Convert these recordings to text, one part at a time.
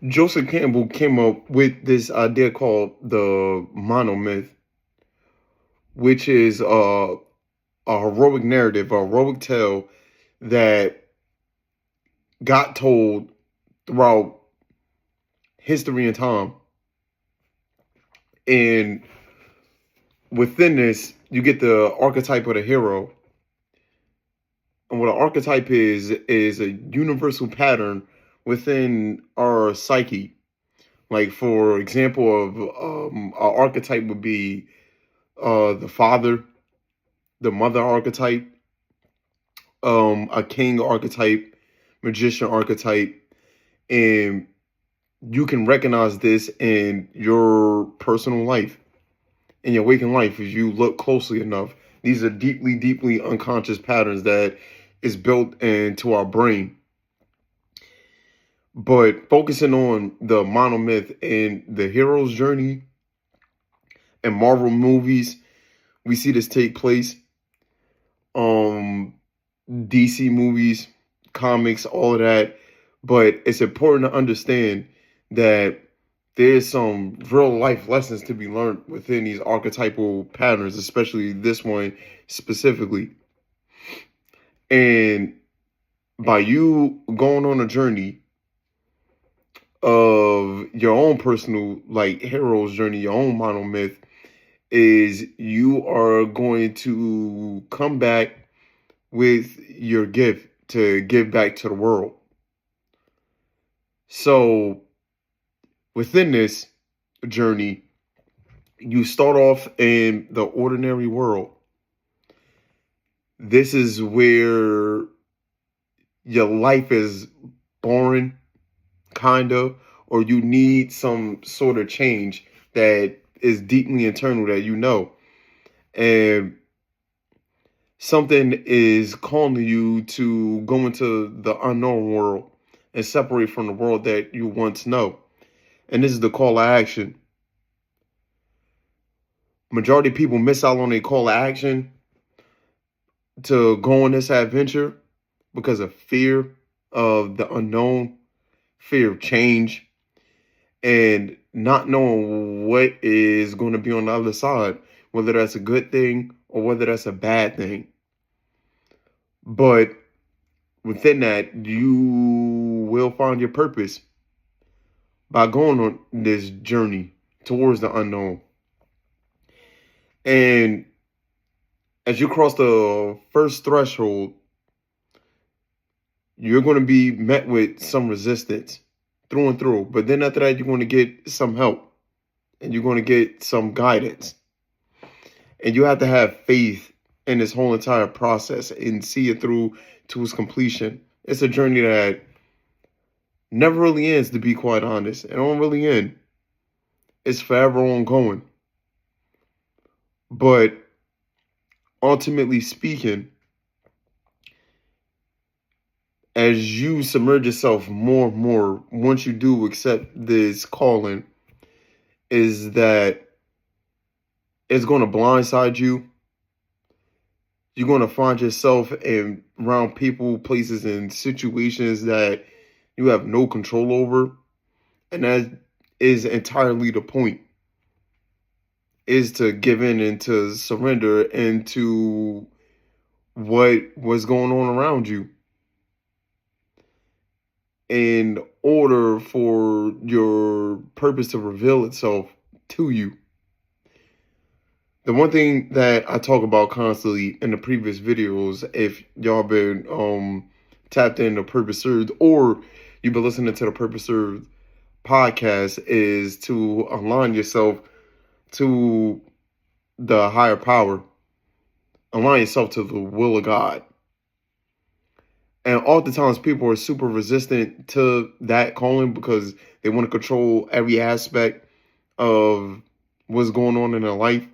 Joseph Campbell came up with this idea called the monomyth, which is a heroic narrative, a heroic tale that got told throughout history and time. And within this, you get the archetype of the hero. And what an archetype is a universal pattern within our psyche. Like, for example, of an archetype would be the father, the mother archetype, a king archetype, magician archetype, and you can recognize this in your personal life, in your waking life, if you look closely enough. These are deeply, deeply unconscious patterns that is built into our brain. But focusing on the monomyth and the hero's journey in Marvel movies, we see this take place. DC movies, comics, all of that. But it's important to understand that there's some real life lessons to be learned within these archetypal patterns, especially this one specifically. And by you going on a journey of your own personal, like, hero's journey, your own monomyth, is you are going to come back with your gift to give back to the world. So within this journey, you start off in the ordinary world. This is where your life is boring, kind of, or you need some sort of change that is deeply internal that you know. And something is calling you to go into the unknown world and separate from the world that you once know. And this is the call to action. Majority of people miss out on a call to action to go on this adventure because of fear of the unknown, fear of change, and not knowing what is going to be on the other side, whether that's a good thing or whether that's a bad thing. But within that, you will find your purpose by going on this journey towards the unknown. And as you cross the first threshold, you're going to be met with some resistance through and through. But then after that, you're going to get some help and you're going to get some guidance. And you have to have faith in this whole entire process and see it through to its completion. It's a journey that never really ends, to be quite honest. It don't really end. It's forever ongoing. But ultimately speaking, as you submerge yourself more and more, once you do accept this calling, is that it's going to blindside you. You're going to find yourself around people, places, and situations that you have no control over. And that is entirely the point, is to give in and to surrender into what was going on around you in order for your purpose to reveal itself to you. The one thing that I talk about constantly in the previous videos, if y'all been tapped into Purpose Served or you've been listening to the Purpose Served podcast, is to align yourself to the higher power. Align yourself to the will of God. And oftentimes people are super resistant to that calling because they want to control every aspect of what's going on in their life.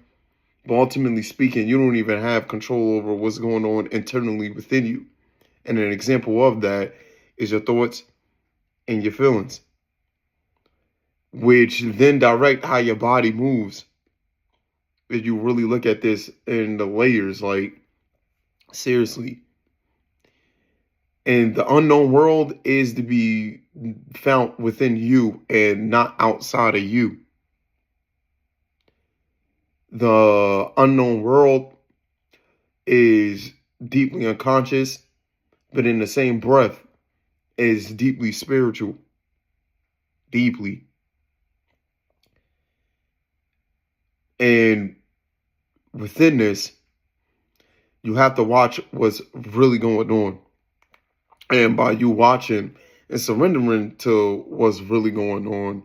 But ultimately speaking, you don't even have control over what's going on internally within you. And an example of that is your thoughts and your feelings, which then direct how your body moves. If you really look at this in the layers, like, seriously. And the unknown world is to be found within you and not outside of you. The unknown world is deeply unconscious, but in the same breath is deeply spiritual. Deeply. And within this, you have to watch what's really going on. And by you watching and surrendering to what's really going on,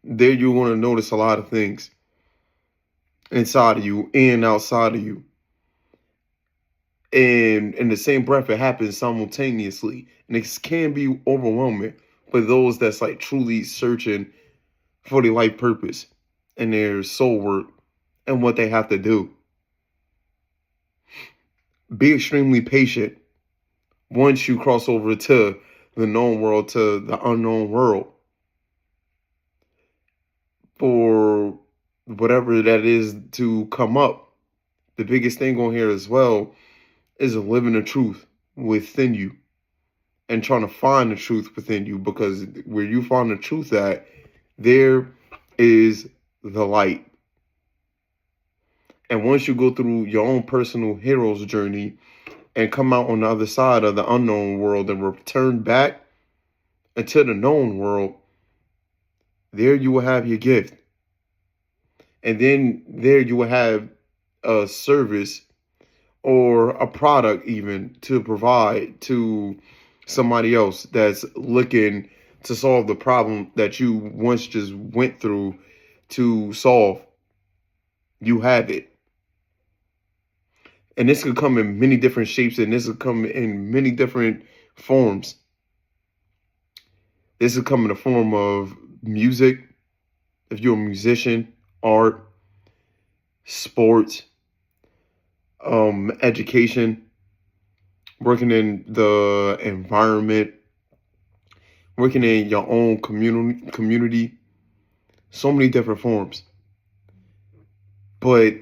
there you're going to notice a lot of things inside of you and outside of you. And in the same breath, it happens simultaneously. And it can be overwhelming for those that's like truly searching for their life purpose and their soul work and what they have to do. Be extremely patient once you cross over to the known world, to the unknown world, for whatever that is to come up. The biggest thing on here as well is living the truth within you and trying to find the truth within you, because where you find the truth at, there is the light. And once you go through your own personal hero's journey and come out on the other side of the unknown world and return back into the known world, there you will have your gift. And then there you will have a service or a product even to provide to somebody else that's looking to solve the problem that you once just went through to solve. You have it. And this could come in many different shapes, and this could come in many different forms. This could come in the form of music, if you're a musician, art, sports, education, working in the environment, working in your own community, so many different forms. But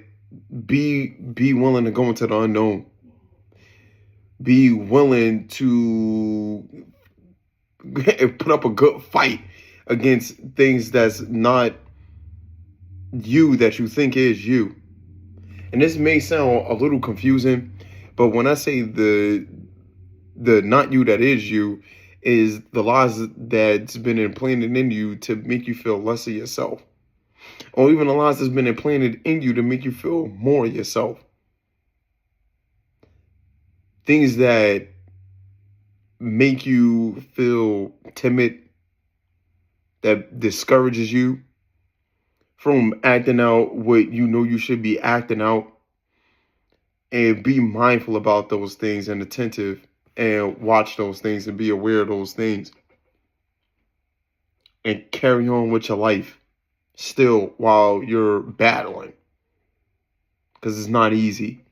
be willing to go into the unknown. Be willing to put up a good fight against things that's not you, that you think is you. And this may sound a little confusing, but when I say the not you that is you, is the lies that's been implanted in you to make you feel less of yourself. Or even the lies that's been implanted in you to make you feel more of yourself. Things that make you feel timid, that discourages you from acting out what you know you should be acting out. And be mindful about those things and attentive and watch those things and be aware of those things. And carry on with your life still while you're battling. Because it's not easy.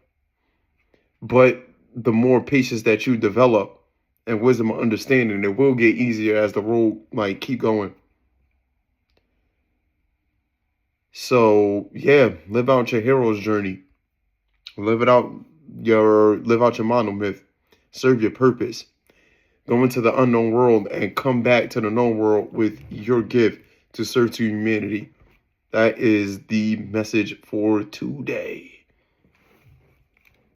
But the more patience that you develop and wisdom and understanding, it will get easier as the road keep going. So yeah, live out your hero's journey. Live out your monomyth. Serve your purpose. Go into the unknown world and come back to the known world with your gift to serve to humanity. That is the message for today.